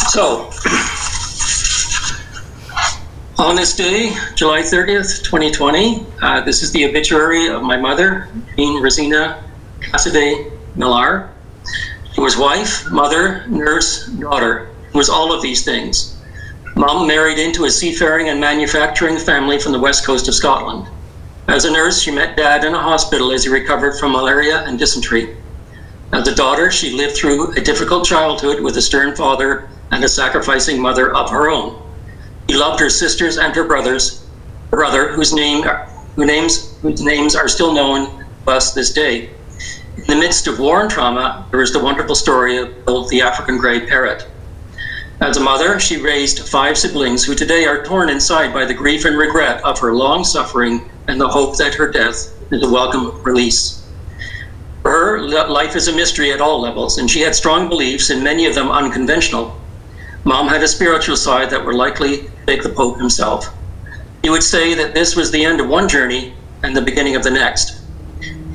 So, on this day, July 30th, 2020, this is the obituary of my mother, Rosina Millar. She was wife, mother, nurse, daughter. She was all of these things. Mom married into a seafaring and manufacturing family from the west coast of Scotland. As a nurse, she met Dad in a hospital as he recovered from malaria and dysentery. As a daughter, she lived through a difficult childhood with a stern father and a sacrificing mother of her own. She loved her sisters and her brother, whose names are still known to us this day. In the midst of war and trauma, there is the wonderful story of Bill, the African grey parrot. As a mother, she raised 5 siblings who today are torn inside by the grief and regret of her long suffering and the hope that her death is a welcome release. For her, life is a mystery at all levels, and she had strong beliefs, and many of them unconventional. Mom had a spiritual side that were likely to take the Pope himself. He would say that this was the end of one journey and the beginning of the next.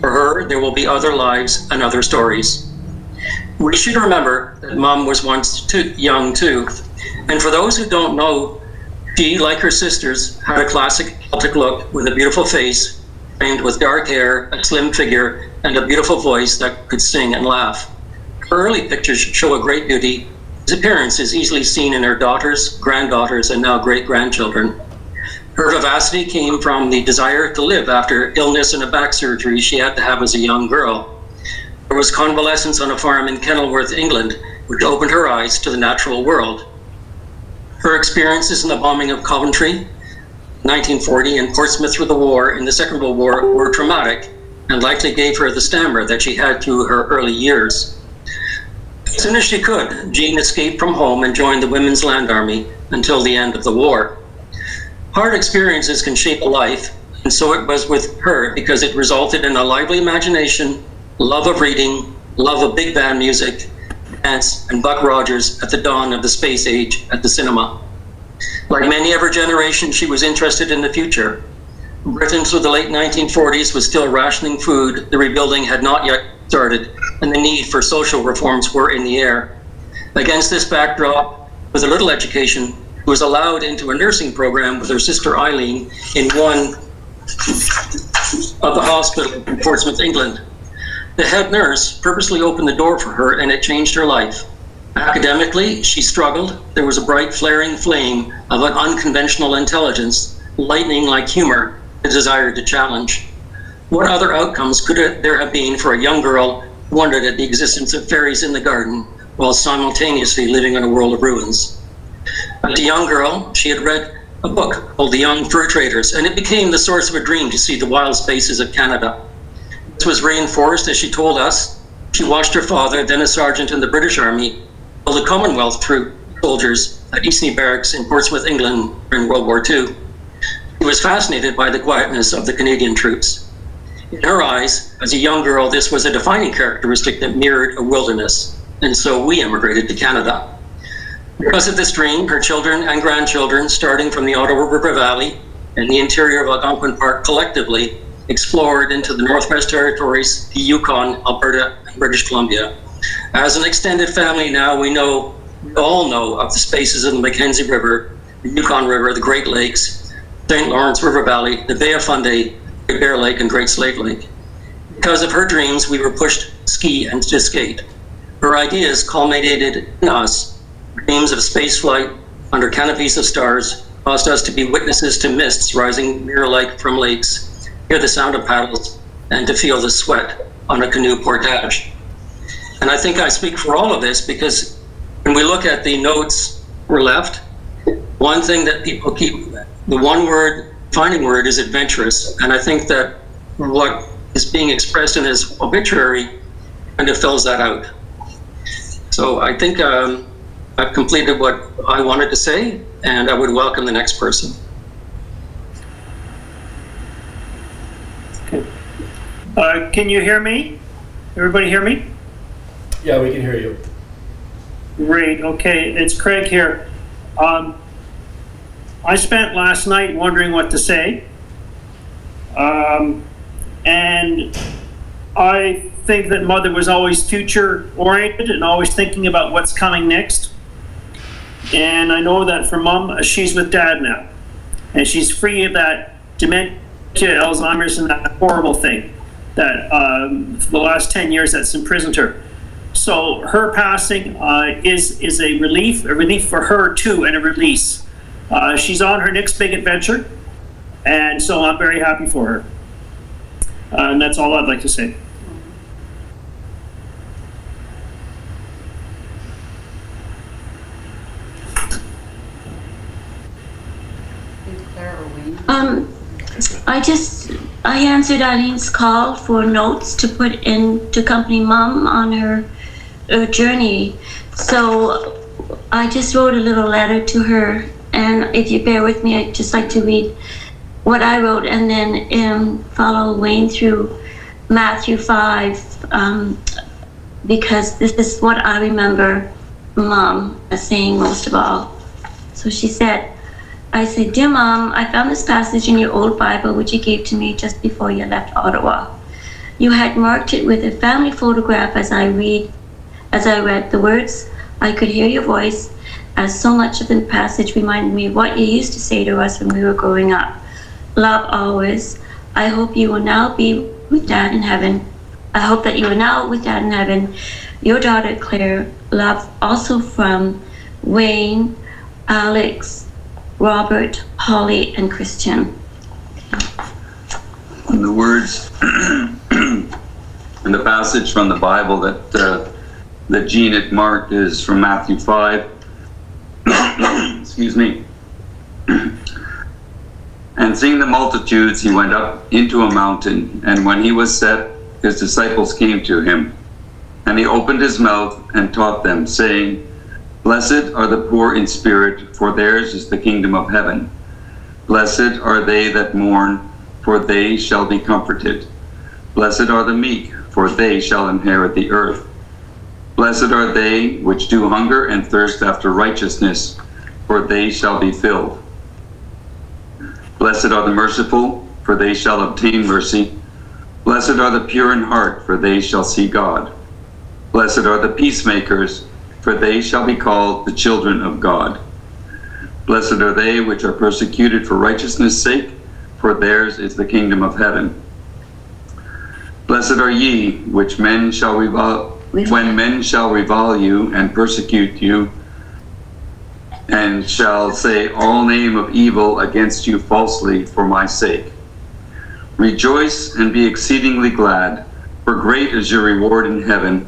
For her, there will be other lives and other stories. We should remember that Mom was once young too. And for those who don't know, she, like her sisters, had a classic Celtic look with a beautiful face, framed with dark hair, a slim figure, and a beautiful voice that could sing and laugh. Her early pictures show a great beauty. His appearance is easily seen in her daughters, granddaughters, and now great-grandchildren. Her vivacity came from the desire to live after illness and a back surgery she had to have as a young girl. There was convalescence on a farm in Kenilworth, England, which opened her eyes to the natural world. Her experiences in the bombing of Coventry, 1940, and Portsmouth through the war in the Second World War were traumatic and likely gave her the stamina that she had through her early years. As soon as she could, Jean escaped from home and joined the Women's Land Army until the end of the war. Hard experiences can shape a life, and so it was with her because it resulted in a lively imagination, love of reading, love of big band music, dance, and Buck Rogers at the dawn of the space age at the cinema. Like many of her generation, she was interested in the future. Britain through the late 1940s was still rationing food, the rebuilding had not yet started, and the need for social reforms were in the air. Against this backdrop, with a little education, she was allowed into a nursing program with her sister Eileen in one of the hospitals in Portsmouth, England. The head nurse purposely opened the door for her, and it changed her life. Academically, she struggled. There was a bright flaring flame of an unconventional intelligence, lightning like humor, a desire to challenge. What other outcomes could there have been for a young girl who wondered at the existence of fairies in the garden while simultaneously living in a world of ruins? As a young girl, she had read a book called The Young Fur Traders, and it became the source of a dream to see the wild spaces of Canada. This was reinforced as she told us. She watched her father, then a sergeant in the British Army, build the Commonwealth troop soldiers at Eastney Barracks in Portsmouth, England during World War II. She was fascinated by the quietness of the Canadian troops. In her eyes, as a young girl, this was a defining characteristic that mirrored a wilderness, and so we immigrated to Canada. Because of this dream, her children and grandchildren, starting from the Ottawa River Valley and the interior of Algonquin Park collectively, explored into the Northwest Territories, the Yukon, Alberta, and British Columbia. As an extended family now, we all know of the spaces in the Mackenzie River, the Yukon River, the Great Lakes, St. Lawrence River Valley, the Bay of Fundy, Great Bear Lake, and Great Slave Lake. Because of her dreams, we were pushed to ski and to skate. Her ideas culminated in us. Dreams of space flight under canopies of stars caused us to be witnesses to mists rising mirror-like from lakes, hear the sound of paddles, and to feel the sweat on a canoe portage. And I think I speak for all of this because when we look at the notes we're left, one thing that people keep, the one word, defining word is adventurous. And I think that what is being expressed in his obituary kind of fills that out. So I think I've completed what I wanted to say, and I would welcome the next person. Can you hear me? Everybody hear me? Yeah, we can hear you. Great, okay, it's Craig here. I spent last night wondering what to say. And I think that Mother was always future oriented and always thinking about what's coming next. And I know that for Mom, she's with Dad now. And she's free of that dementia, Alzheimer's, and that horrible thing that for the last 10 years that's imprisoned her. So her passing is a relief for her too, and a release. She's on her next big adventure, and so I'm very happy for her. And that's all I'd like to say. I answered Eileen's call for notes to put in to accompany Mom on her journey. So I just wrote a little letter to her, and if you bear with me, I'd just like to read what I wrote and then follow Wayne through Matthew 5, because this is what I remember Mom saying most of all. So she said, I said, "Dear Mom, I found this passage in your old Bible, which you gave to me just before you left Ottawa. You had marked it with a family photograph. As I read the words, I could hear your voice, as so much of the passage reminded me of what you used to say to us when we were growing up. Love always. I hope you will now be with Dad in heaven. I hope that you are now with Dad in heaven. Your daughter, Claire. Love also from Wayne, Alex, Robert, Holly, and Christian." And the words in the passage from the Bible that Jean had marked is from Matthew 5. Excuse me. "And seeing the multitudes, he went up into a mountain, and when he was set, his disciples came to him. And he opened his mouth and taught them, saying, Blessed are the poor in spirit, for theirs is the kingdom of heaven. Blessed are they that mourn, for they shall be comforted. Blessed are the meek, for they shall inherit the earth. Blessed are they which do hunger and thirst after righteousness, for they shall be filled. Blessed are the merciful, for they shall obtain mercy. Blessed are the pure in heart, for they shall see God. Blessed are the peacemakers, for they shall be called the children of God. Blessed are they which are persecuted for righteousness' sake, for theirs is the kingdom of heaven. Blessed are ye, which men shall when men shall revile you and persecute you, and shall say all name of evil against you falsely for my sake. Rejoice and be exceedingly glad, for great is your reward in heaven,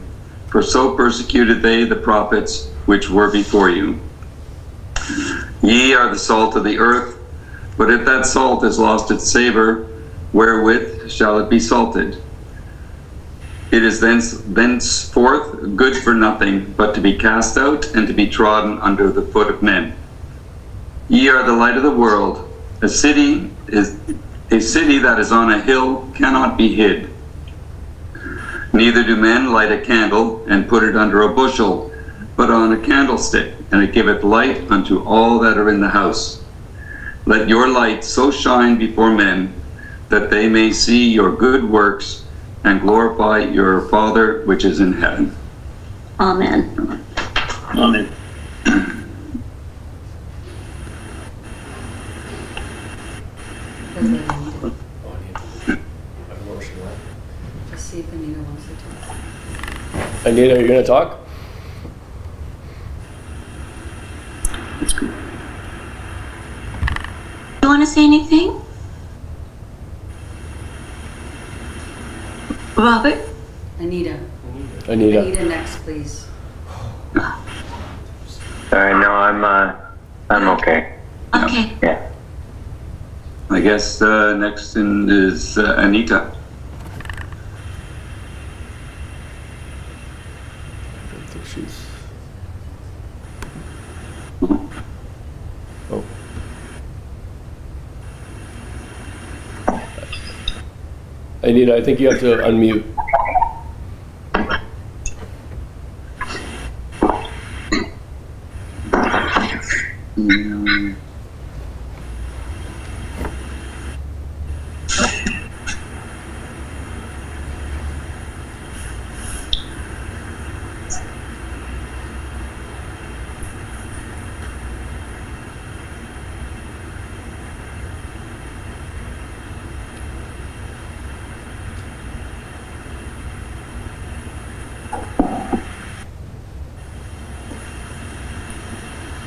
for so persecuted they the prophets which were before you. Ye are the salt of the earth, but if that salt has lost its savor, wherewith shall it be salted? It is thenceforth good for nothing, but to be cast out and to be trodden under the foot of men. Ye are the light of the world. A city that is on a hill cannot be hid. Neither do men light a candle and put it under a bushel, but on a candlestick, and it giveth light unto all that are in the house. Let your light so shine before men, that they may see your good works and glorify your Father which is in heaven. Amen. Amen. Just see if Anita wants to talk. Anita, are you going to talk? That's good. You want to say anything? Robert? Anita. Anita. Next, please. No, I'm okay. Okay. Yeah. I guess next in is Anita. I don't think she's... Oh. Anita, I think you have to unmute.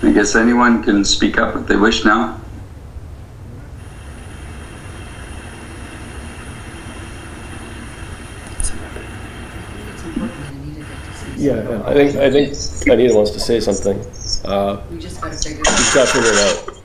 I guess anyone can speak up if they wish now. Yeah, I think Anita wants to say something. We just got to figure Just gotta figure it out.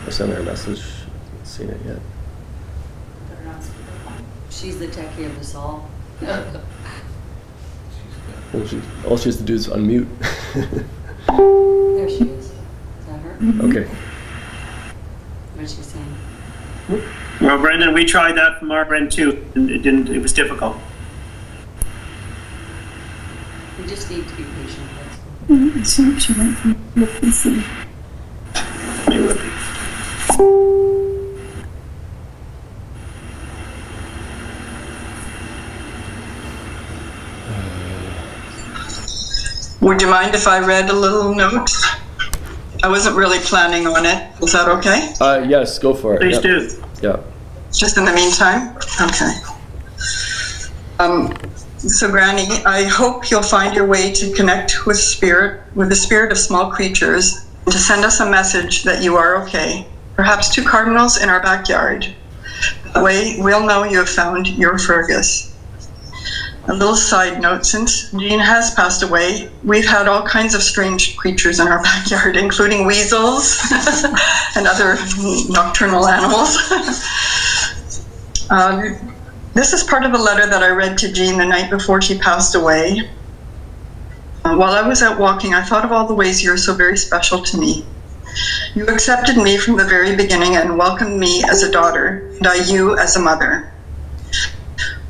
I sent her a message. I haven't seen it yet. She's the techie of us all. Well, all she has to do is unmute. There she is. Is that her? Okay. What is she saying? Well, Brendan, we tried that from our end too, and it didn't. It was difficult. We just need to be patient. That's Would you mind if I read a little note? I wasn't really planning on it. Is that okay? Yes, go for it. Please Yep. do. Yeah. Just in the meantime? Okay. So Granny, I hope you'll find your way to connect with the spirit of small creatures, and to send us a message that you are okay. Perhaps 2 cardinals in our backyard. That way we'll know you have found your Fergus. A little side note, since Jean has passed away, we've had all kinds of strange creatures in our backyard, including weasels and other nocturnal animals. This is part of a letter that I read to Jean the night before she passed away. While I was out walking, I thought of all the ways you're so very special to me. You accepted me from the very beginning and welcomed me as a daughter, and I you as a mother.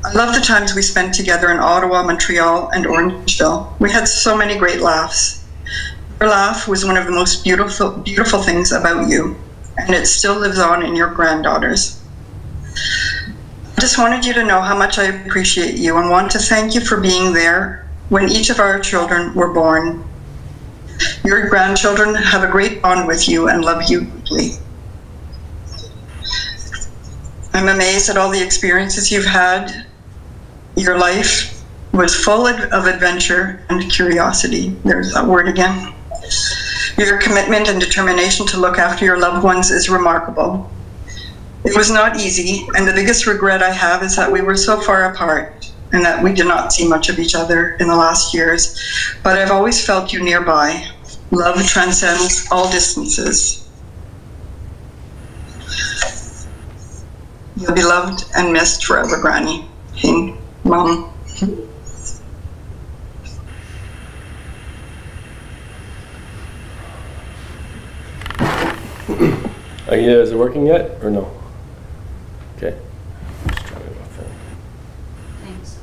I love the times we spent together in Ottawa, Montreal, and Orangeville. We had so many great laughs. Your laugh was one of the most beautiful things about you, and it still lives on in your granddaughters. I just wanted you to know how much I appreciate you and want to thank you for being there when each of our children were born. Your grandchildren have a great bond with you and love you deeply. I'm amazed at all the experiences you've had. Your life was full of adventure and curiosity. There's that word again. Your commitment and determination to look after your loved ones is remarkable. It was not easy, and the biggest regret I have is that we were so far apart and that we did not see much of each other in the last years, but I've always felt you nearby. Love transcends all distances. You'll be loved and missed forever, Granny. King, Mom. Is it working yet or no? Okay. Just trying to go through. Thanks.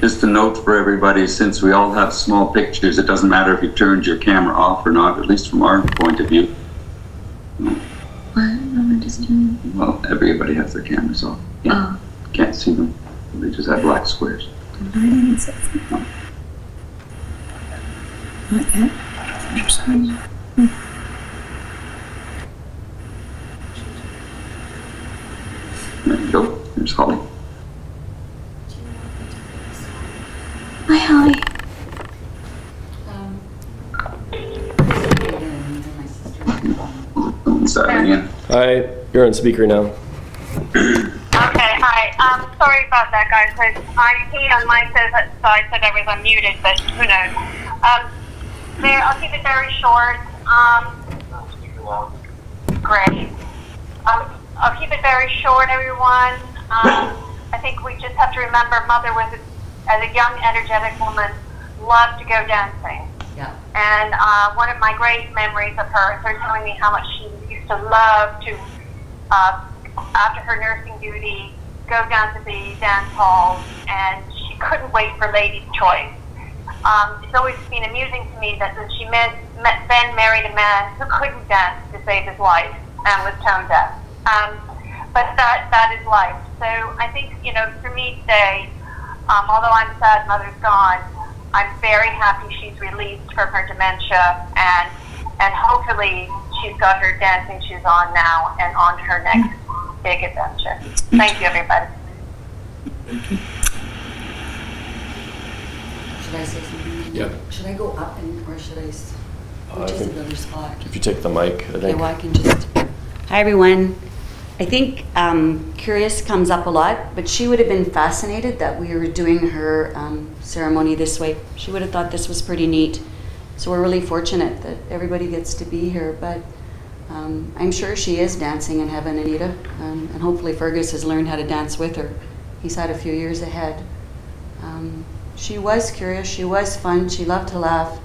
Just a note for everybody, since we all have small pictures, it doesn't matter if you turned your camera off or not, at least from our point of view. What? I don't understand. Well, everybody has their cameras off. Yeah. Can't see them. They just have black squares. There you go. There's Holly. Hi, Holly. Is that again? Hi, you're on speaker now. Okay, hi. Sorry about that, guys. I see on my side that I was unmuted, but who knows? I'll keep it very short. Great. I'll keep it very short, everyone. I think we just have to remember Mother was, as a young, energetic woman, loved to go dancing. Yeah. And one of my great memories of her is her telling me how much she used to love to, after her nursing duty, go down to the dance halls, and she couldn't wait for Ladies' Choice. It's always been amusing to me that she then married a man who couldn't dance to save his life and was tone deaf. But that is life. So I think, for me today, although I'm sad Mother's gone, I'm very happy she's released from her dementia, and hopefully she's got her dancing shoes on now and on to her next big adventure. Thank you, everybody. Should I say something? Yeah. Should I go up or should I? Which is a better spot? If you take the mic, I think. Okay, well, I can just. Hi, everyone. I think Curious comes up a lot, but she would have been fascinated that we were doing her ceremony this way. She would have thought this was pretty neat. So we're really fortunate that everybody gets to be here, but I'm sure she is dancing in heaven, Anita, and hopefully Fergus has learned how to dance with her. He's had a few years ahead. She was curious, she was fun, she loved to laugh,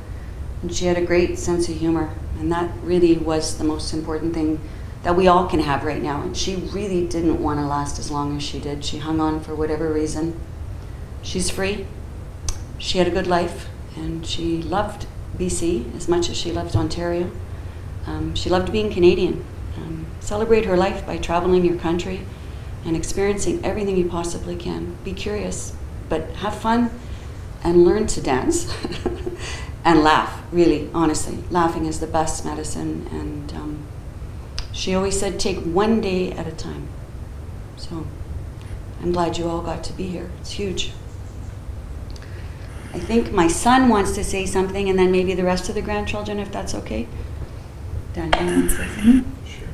and she had a great sense of humor, and that really was the most important thing that we all can have right now. And she really didn't want to last as long as she did. She hung on for whatever reason. She's free, she had a good life, and she loved BC as much as she loved Ontario. She loved being Canadian. Celebrate her life by traveling your country and experiencing everything you possibly can. Be curious, but have fun and learn to dance and laugh, really, honestly. Laughing is the best medicine, and she always said, take one day at a time. So I'm glad you all got to be here. It's huge. I think my son wants to say something, and then maybe the rest of the grandchildren, if that's okay. Daniel. Sure.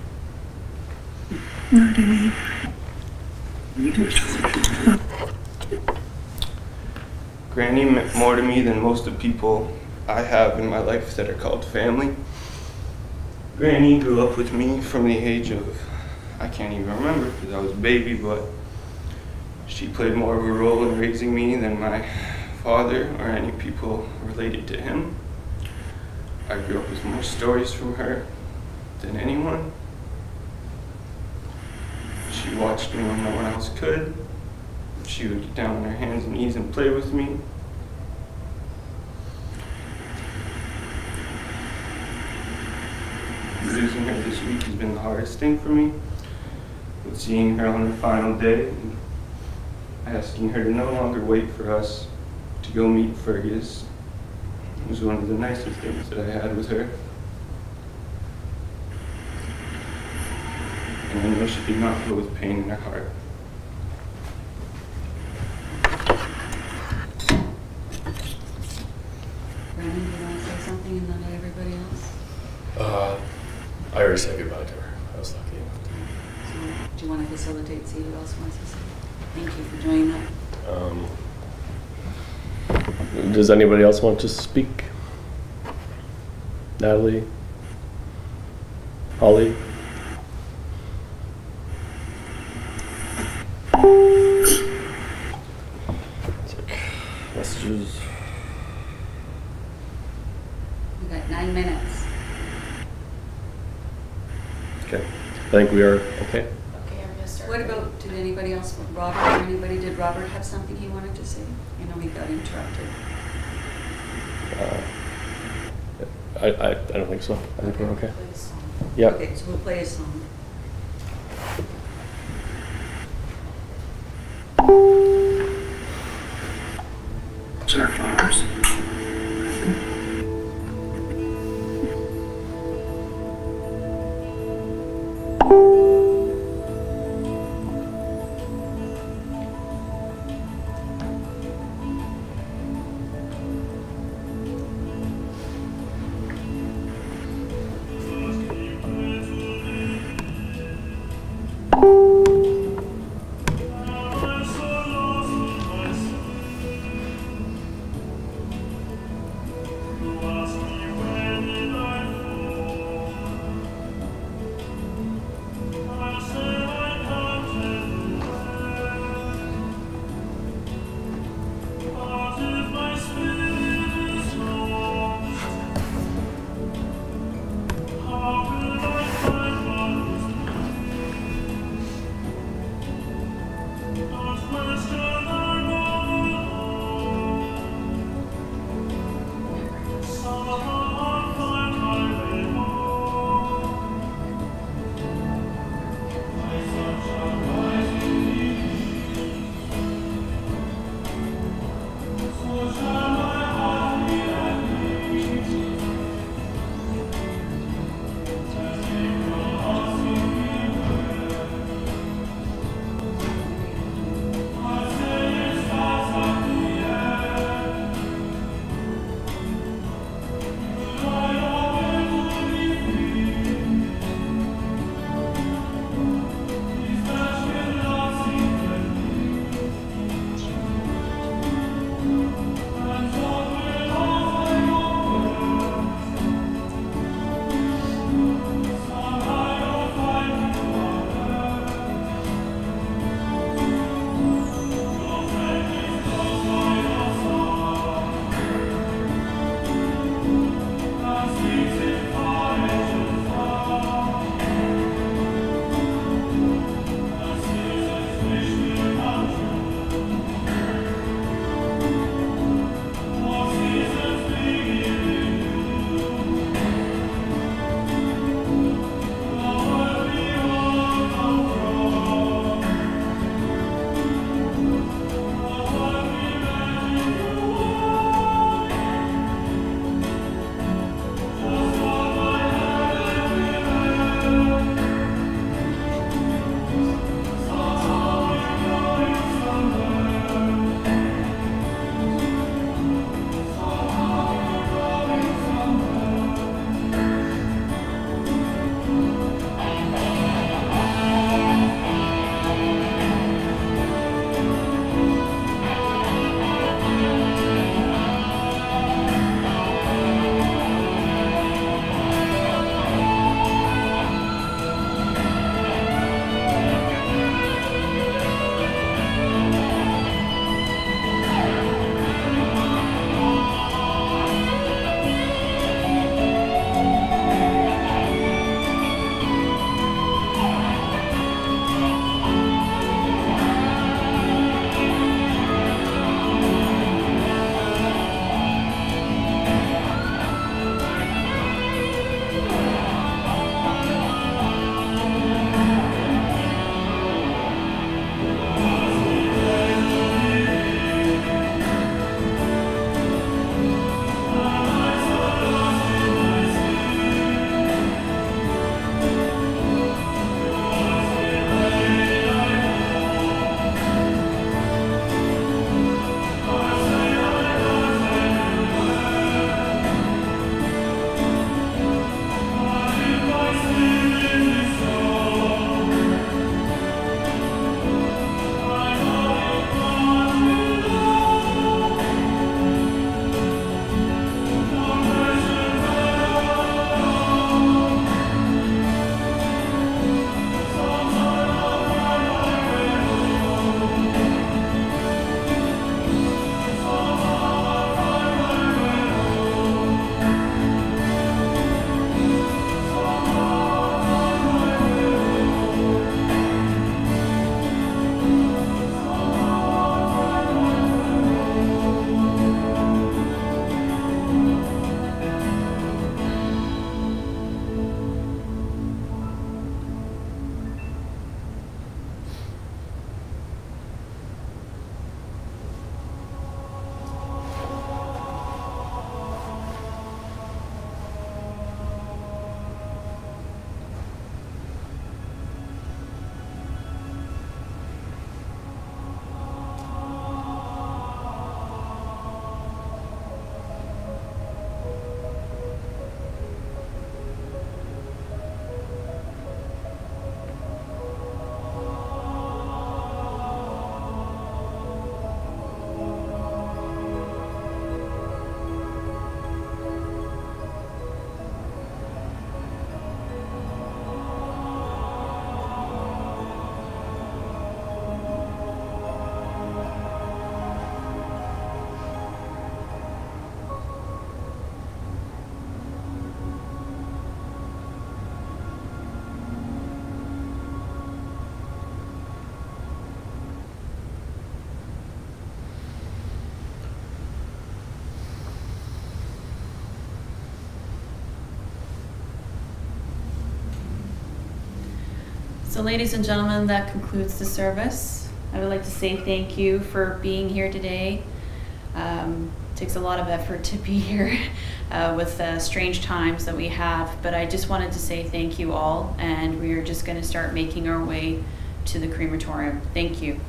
Granny meant more to me than most of the people I have in my life that are called family. Granny grew up with me from the age of, I can't even remember because I was a baby, but she played more of a role in raising me than my father or any people related to him. I grew up with more stories from her than anyone. She watched me when no one else could. She would get down on her hands and knees and play with me. Losing her this week has been the hardest thing for me. But seeing her on the final day and asking her to no longer wait for us to go meet Fergus was one of the nicest things that I had with her. And I know she did not go with pain in her heart. Brandon, do you want to say something and then let everybody else? I already said goodbye to her. I was lucky enough to. So, do you want to facilitate, see who else wants to say? Thank you for doing that. Does anybody else want to speak? Natalie? Holly? Messages. We got 9 minutes. Okay. I think we are okay. Okay, I'm gonna start. What about, did anybody else, Robert or anybody, did Robert have something he wanted to say? I know he got interrupted. I don't think so. I think we're okay. Play a song. Yeah. Okay, so we'll play a song. Flowers. So ladies and gentlemen, that concludes the service. I would like to say thank you for being here today. It takes a lot of effort to be here with strange times that we have, but I just wanted to say thank you all, and we are just going to start making our way to the crematorium. Thank you.